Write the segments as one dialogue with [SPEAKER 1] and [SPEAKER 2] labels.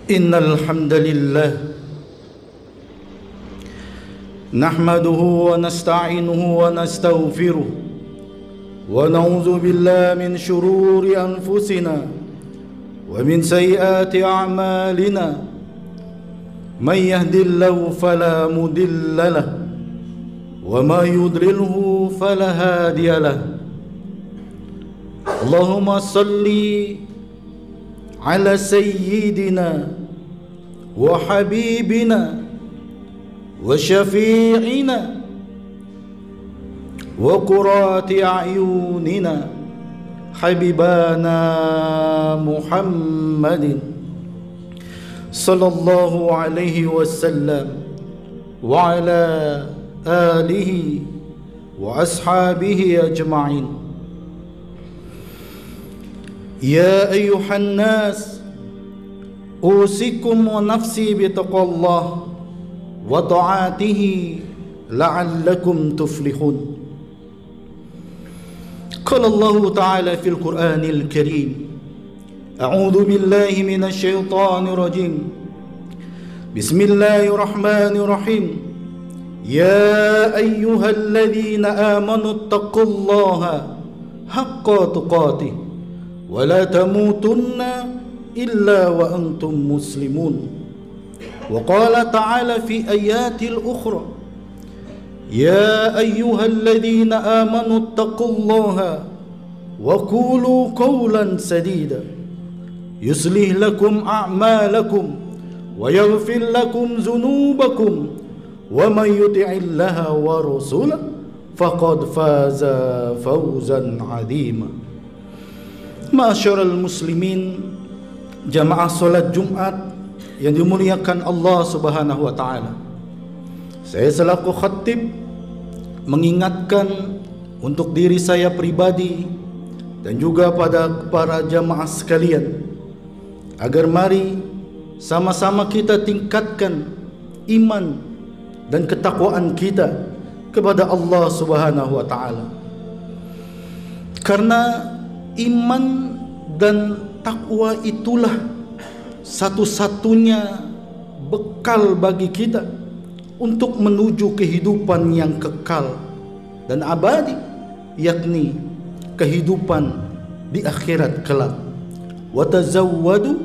[SPEAKER 1] Innal hamdalillah nahmaduhu wa nasta'inuhu wa nastaghfiruh wa na'udzu billahi min shururi anfusina wa min sayyiati a'malina may yahdihillahu fala mudilla lahu wa may yudlilhu fala hadiya lahu. Allahumma salli ala sayyidina wa habibina wa syafi'ina wa qurrati a'yunina habibana Muhammadin sallallahu alaihi wasallam wa ala alihi wa ashabihi ajma'in. Ya ayyuhan nas usikum wa nafsi bitaqwallah wa ta'atihi la'allakum tuflihun. Qala Allah ta'ala fil Qur'anil Karim, a'udzu billahi minasy syaithanir rajim. Bismillahirrahmanirrahim. Ya ayyuhalladzina amanu taqullaha haqqa tuqatih wa la tamutunna illa wa antum muslimun. Wa qala ta'ala fi ayatil ukhra, ya ayyuhalladzina amanu taqullaha wa qulu qawlan sadida yuslih lakum a'malakum wa yaghfir lakum dhunubakum wa may yuti'illaha wa rasulahu faqad faza fawzan 'azima. Ma'asyiral muslimin, jamaah salat Jumat yang dimuliakan Allah Subhanahu wa taala. Saya selaku khatib mengingatkan untuk diri saya pribadi dan juga pada para jamaah sekalian agar mari sama-sama kita tingkatkan iman dan ketakwaan kita kepada Allah Subhanahu wa taala. Karena iman dan takwa itulah satu-satunya bekal bagi kita untuk menuju kehidupan yang kekal dan abadi, yakni kehidupan di akhirat kelak. Wa tazawwadu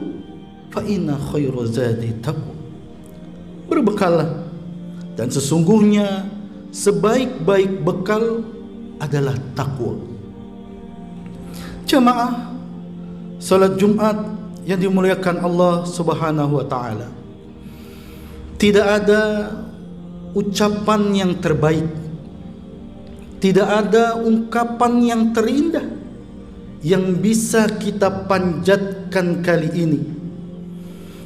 [SPEAKER 1] fa inna khairu zadi taqwa. Berbekallah, dan sesungguhnya sebaik-baik bekal adalah takwa. Jamaah salat Jumat yang dimuliakan Allah Subhanahu wa taala, tidak ada ucapan yang terbaik, tidak ada ungkapan yang terindah yang bisa kita panjatkan kali ini,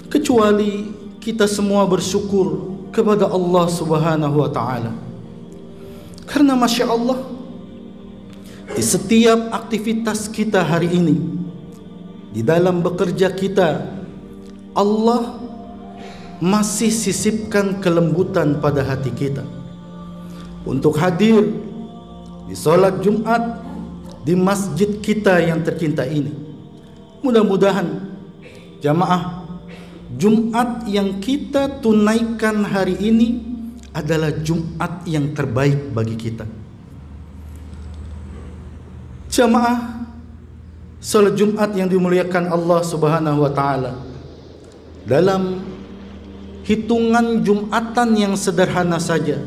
[SPEAKER 1] kecuali kita semua bersyukur kepada Allah Subhanahu wa taala. Karena Masya Allah, di setiap aktivitas kita hari ini, di dalam bekerja kita, Allah masih sisipkan kelembutan pada hati kita untuk hadir di salat Jumat di masjid kita yang tercinta ini. Mudah-mudahan jamaah, Jumat yang kita tunaikan hari ini adalah Jumat yang terbaik bagi kita. Jamaah salat Jumat yang dimuliakan Allah Subhanahu wa taala, dalam hitungan Jumatan yang sederhana saja,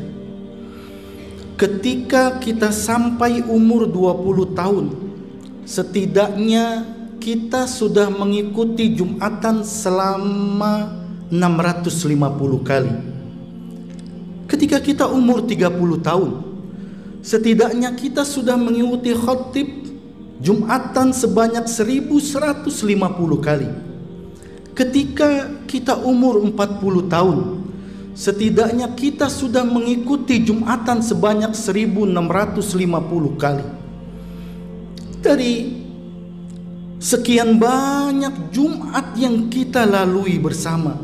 [SPEAKER 1] ketika kita sampai umur 20 tahun, setidaknya kita sudah mengikuti Jumatan selama 650 kali. Ketika kita umur 30 tahun, setidaknya kita sudah mengikuti khatib Jumatan sebanyak 1150 kali. Ketika kita umur 40 tahun, setidaknya kita sudah mengikuti Jumatan sebanyak 1650 kali. Dari sekian banyak Jumat yang kita lalui bersama,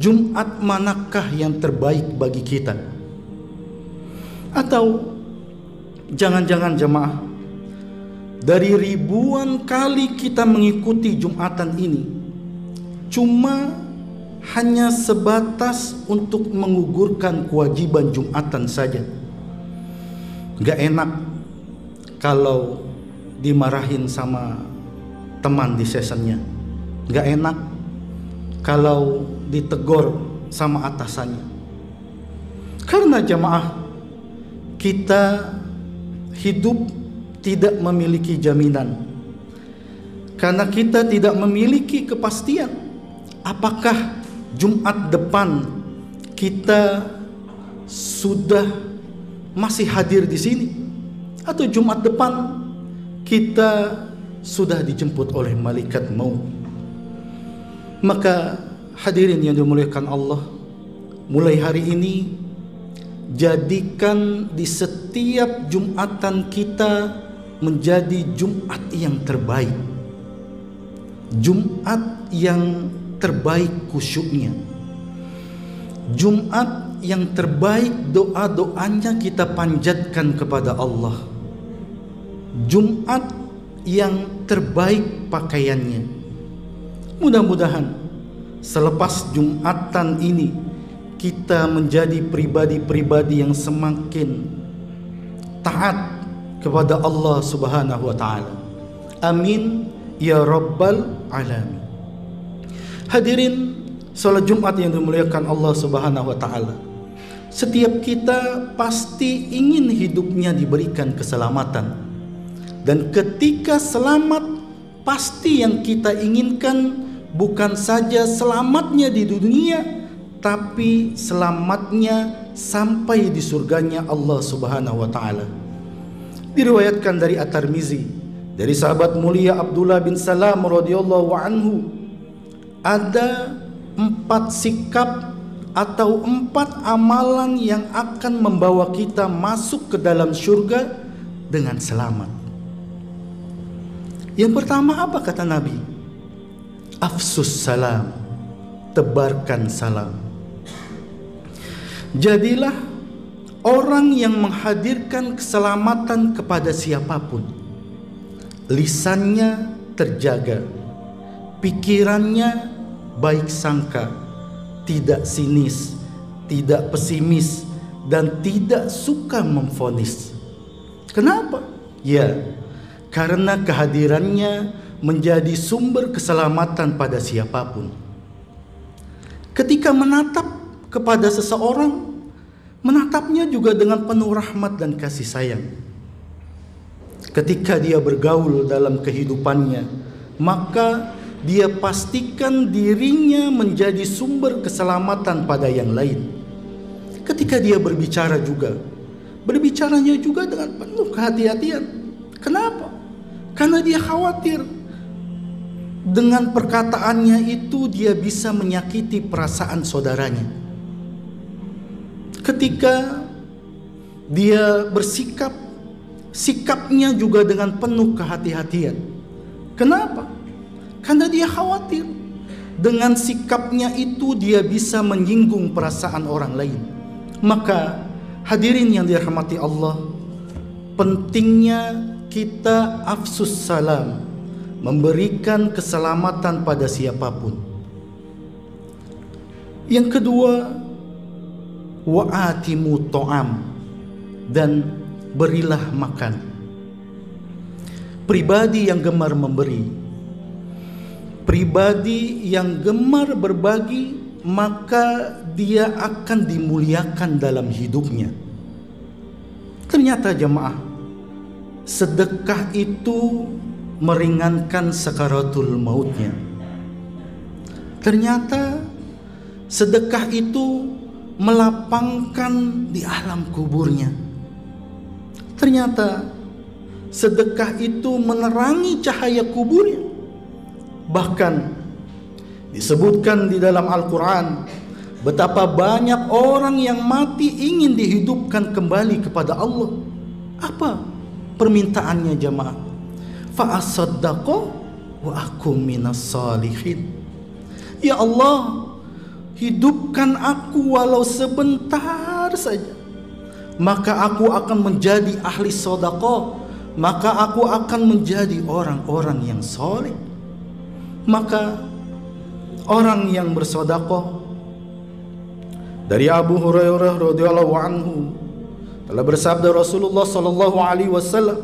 [SPEAKER 1] Jumat manakah yang terbaik bagi kita? Atau jangan-jangan jamaah, dari ribuan kali kita mengikuti Jumatan ini, cuma hanya sebatas untuk menggugurkan kewajiban Jumatan saja. Gak enak kalau dimarahin sama teman di seasonnya. Gak enak kalau ditegur sama atasannya. Karena jamaah, kita hidup tidak memiliki jaminan. Karena kita tidak memiliki kepastian apakah Jumat depan kita sudah masih hadir di sini, atau Jumat depan kita sudah dijemput oleh malaikat maut. Maka hadirin yang dimuliakan Allah, mulai hari ini jadikan di setiap Jumatan kita menjadi Jumat yang terbaik. Jumat yang terbaik khusyuknya. Jumat yang terbaik doa-doanya kita panjatkan kepada Allah. Jumat yang terbaik pakaiannya. Mudah-mudahan selepas Jumatan ini kita menjadi pribadi-pribadi yang semakin taat kepada Allah Subhanahu wa taala. Amin ya rabbal alamin. Hadirin salat Jumat yang dimuliakan Allah Subhanahu wa taala. Setiap kita pasti ingin hidupnya diberikan keselamatan. Dan ketika selamat, pasti yang kita inginkan bukan saja selamatnya di dunia, tapi selamatnya sampai di surganya Allah Subhanahu wa taala. Diriwayatkan dari At-Tirmizi dari sahabat mulia Abdullah bin Salam radhiyallahu anhu, ada 4 sikap atau 4 amalan yang akan membawa kita masuk ke dalam surga dengan selamat. Yang pertama apa kata Nabi? Afsus salam, tebarkan salam. Jadilah orang yang menghadirkan keselamatan kepada siapapun. Lisannya terjaga, pikirannya baik sangka, tidak sinis, tidak pesimis, dan tidak suka memvonis. Kenapa? Ya, karena kehadirannya menjadi sumber keselamatan pada siapapun. Ketika menatap kepada seseorang, menatapnya juga dengan penuh rahmat dan kasih sayang. Ketika dia bergaul dalam kehidupannya, maka dia pastikan dirinya menjadi sumber keselamatan pada yang lain. Ketika dia berbicara juga, berbicaranya juga dengan penuh kehati-hatian. Kenapa? Karena dia khawatir dengan perkataannya itu dia bisa menyakiti perasaan saudaranya. Ketika dia bersikap, sikapnya juga dengan penuh kehati-hatian. Kenapa? Karena dia khawatir dengan sikapnya itu dia bisa menyinggung perasaan orang lain. Maka hadirin yang dirahmati Allah, pentingnya kita afsus salam, memberikan keselamatan pada siapapun. Yang kedua, wa'atimu to'am, dan berilah makan. Pribadi yang gemar memberi, pribadi yang gemar berbagi, maka dia akan dimuliakan dalam hidupnya. Ternyata jemaah, sedekah itu meringankan sakaratul mautnya. Ternyata sedekah itu melapangkan di alam kuburnya. Ternyata sedekah itu menerangi cahaya kuburnya. Bahkan disebutkan di dalam Al-Quran betapa banyak orang yang mati ingin dihidupkan kembali kepada Allah. Apa permintaannya jamaah? Fa'asaddaqo wa akum minas salihin. Ya Allah, hidupkan aku walau sebentar saja, maka aku akan menjadi ahli sedekah, maka aku akan menjadi orang-orang yang saleh. Maka orang yang bersedekah. Dari Abu Hurairah radhiyallahu anhu telah bersabda Rasulullah sallallahu alaihi wasallam,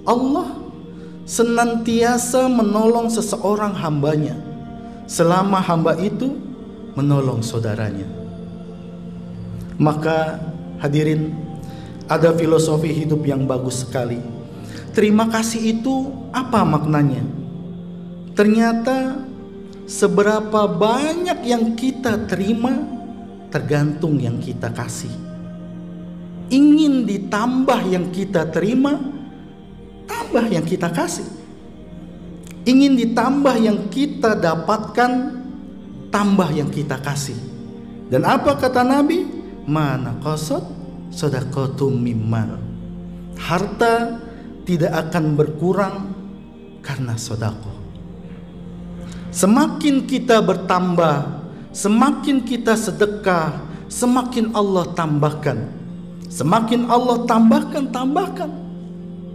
[SPEAKER 1] Allah senantiasa menolong seseorang hambanya selama hamba itu menolong saudaranya. Maka hadirin, ada filosofi hidup yang bagus sekali. Terima kasih itu apa maknanya? Ternyata seberapa banyak yang kita terima tergantung yang kita kasih. Ingin ditambah yang kita terima, tambah yang kita kasih. Ingin ditambah yang kita dapatkan, tambah yang kita kasih. Dan apa kata Nabi? Mana qasad sadaqatum mimmal. Harta tidak akan berkurang karena sedekah. Semakin kita bertambah, semakin kita sedekah, semakin Allah tambahkan. Semakin Allah tambahkan.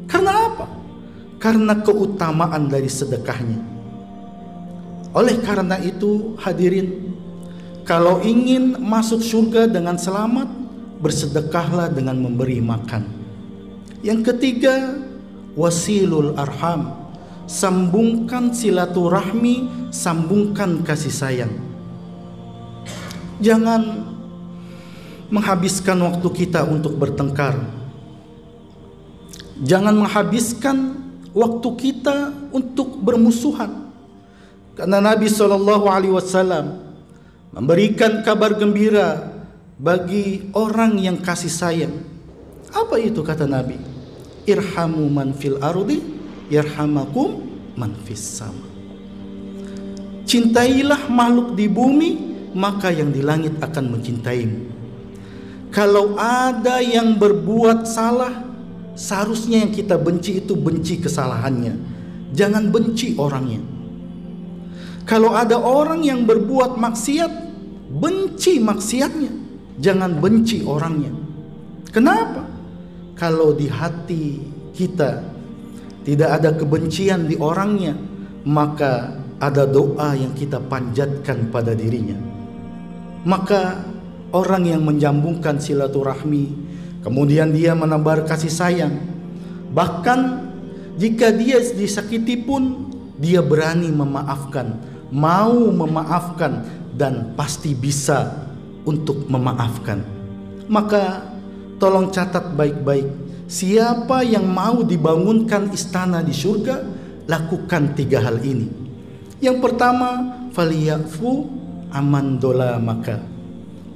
[SPEAKER 1] Karena apa? Karena keutamaan dari sedekahnya. Oleh karena itu, hadirin, kalau ingin masuk surga dengan selamat, bersedekahlah dengan memberi makan. Yang ketiga, wasilul arham. Sambungkan silaturahmi, sambungkan kasih sayang. Jangan menghabiskan waktu kita untuk bertengkar. Jangan menghabiskan waktu kita untuk bermusuhan. Karena Nabi SAW memberikan kabar gembira bagi orang yang kasih sayang. Apa itu kata Nabi? Irhamu man fil ardi yarhamakum man fis sama. Cintailah makhluk di bumi, maka yang di langit akan mencintaimu. Kalau ada yang berbuat salah, seharusnya yang kita benci itu benci kesalahannya, jangan benci orangnya. Kalau ada orang yang berbuat maksiat, benci maksiatnya, jangan benci orangnya. Kenapa? Kalau di hati kita tidak ada kebencian di orangnya, maka ada doa yang kita panjatkan pada dirinya. Maka orang yang menyambungkan silaturahmi, kemudian dia menebar kasih sayang, bahkan jika dia disakiti pun dia berani memaafkan, mau memaafkan, dan pasti bisa untuk memaafkan. Maka tolong catat baik-baik, siapa yang mau dibangunkan istana di surga, lakukan 3 hal ini. Yang pertama, faliyafu aman dola maka.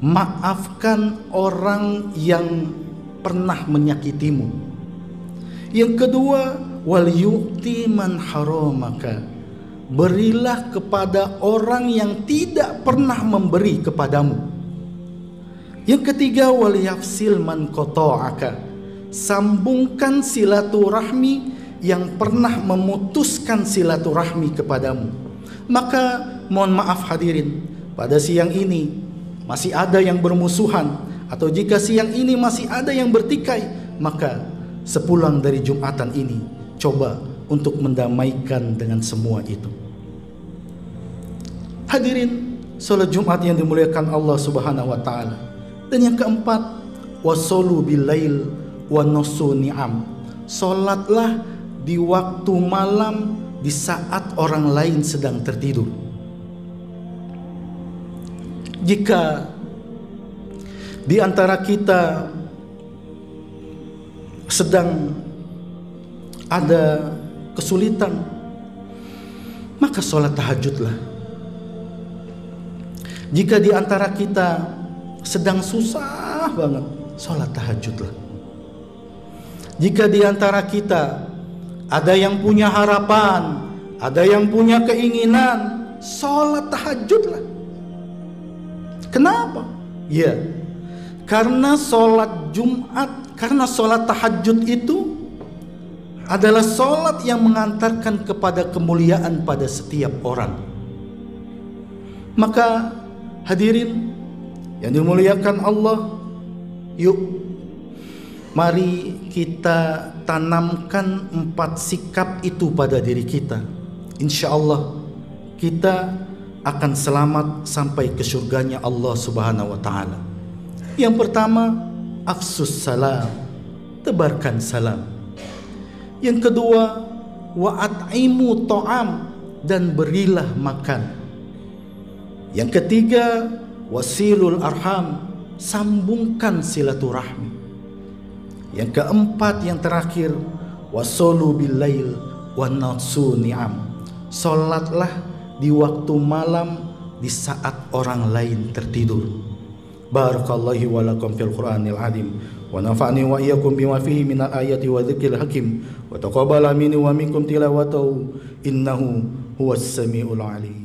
[SPEAKER 1] Maafkan orang yang pernah menyakitimu. Yang kedua, wal yu'ti man haramaka. Berilah kepada orang yang tidak pernah memberi kepadamu. Yang ketiga, wal yafsil man qata'aka. Sambungkan silaturahmi yang pernah memutuskan silaturahmi kepadamu. Maka mohon maaf hadirin, pada siang ini masih ada yang bermusuhan, atau jika siang ini masih ada yang bertikai, maka sepulang dari Jumatan ini coba untuk mendamaikan dengan semua itu. Hadirin salat Jumat yang dimuliakan Allah Subhanahu wa taala. Dan yang keempat, wasallu bilail wa nasu ni'am. Salatlah di waktu malam, di saat orang lain sedang tertidur. Jika di antara kita sedang ada kesulitan, maka sholat tahajudlah. Jika di antara kita sedang susah banget, sholat tahajudlah. Jika di antara kita ada yang punya harapan, ada yang punya keinginan, sholat tahajudlah. Kenapa? Ya, karena sholat Jumat, karena sholat tahajud itu adalah sholat yang mengantarkan kepada kemuliaan pada setiap orang. Maka hadirin yang dimuliakan Allah, yuk mari kita tanamkan 4 sikap itu pada diri kita. Insya Allah kita akan selamat sampai ke surganya Allah Subhanahu wa taala. Yang pertama, afsus salam, tebarkan salam. Yang kedua, wa at'imu ta'am, dan berilah makan. Yang ketiga, wasilul arham, sambungkan silaturahmi. Yang keempat, yang terakhir, wasolu bil lail wa nasu ni'am, salatlah di waktu malam di saat orang lain tertidur. Barakallahu wa lakum fil Qur'anil azim wa nafa'ni wa iyyakum bima fihi minal ayati wa dzikril hakim wa taqabbala minni wa minkum tilawatahu innahu huwas samiul alim.